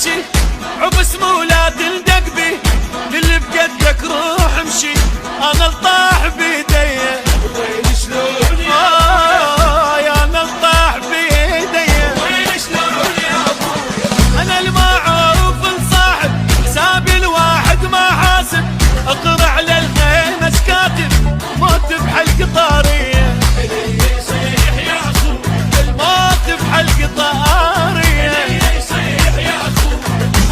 تبكي عبس مولا تلدق بي للي بقدك روح امشي انا الطاح بيدي وين شلون يا يا انا الطاح بيدي وين شلون يا ابويا انا المعروف الصاحب حسابي الواحد ما حاسب اقرع للخيمة كاتب موت بحلق طارية يصيح يا اخوي الموت بحلق طارية يصيح يا اخوي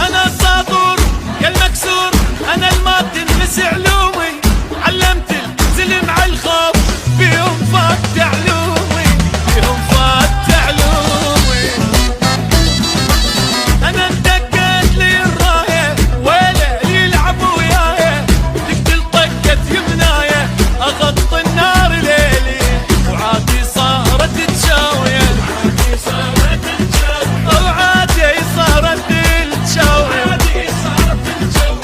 انا الساطور يا المكسور انا الماتن نسي علومي علمت الزلم على الخوف بيهم فات علومي بيهم فات علومي انا اندقت لي الرايه ويله يلعبوا وياي تقتل طقت يمنايه اغطي النار ليلي وعادي صارت تشاويه عادي صارت الجو وعادي صارت تشاويه عادي صارت الجو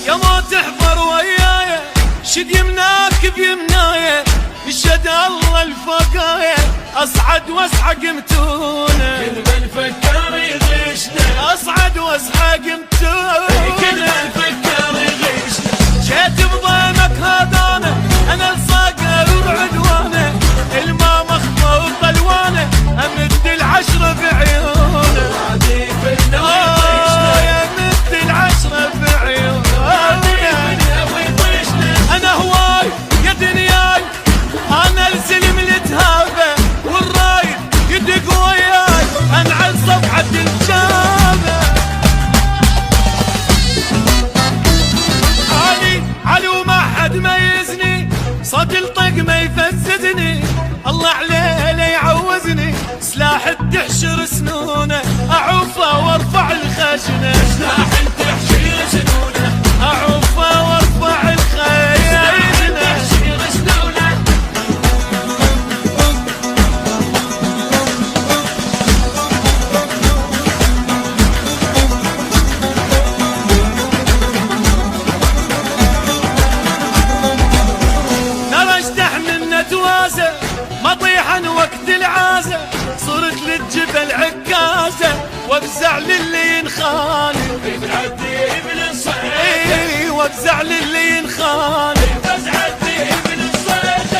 يا ما تحفر وياي شد يمناك بيمناي يشهد الله الفقايا اصعد واسحق متونه كل من فكر يغشنا اصعد واسحق كل متونه من فكر يغشنا جيت بضيمك هذانا انا الصقر وعدوانه الماء مخطوط الوانه امد العشره بعيونه عادي في النار يطيشنا يا مد العشره بعيونه ويطيشنا انا هواي يا دنياي انا الزلم التهابه والرايد يدق وياي انعل صفحه الجامه علي وما حد ميزني صوت الطق ما يفزدني الله عليه لا يعوزني سلاح تحشر سنونه اعوفه وارفع الخشنه سلاح تحشير سنونه اعوفه وارفع الخشنه تحشير سنونه ترى اجتحمل نتوازه مطيحا وقت العازه صرت للجبل عكازه وافزع للي ينخاني تعدي من الصيد اي وافزع للي ينخاني تعدي من الصيد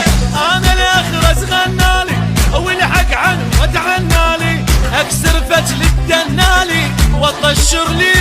انا الاخرس غنالي والحق عنه وتعنالي اكسر فجل الدنالي واطشر لي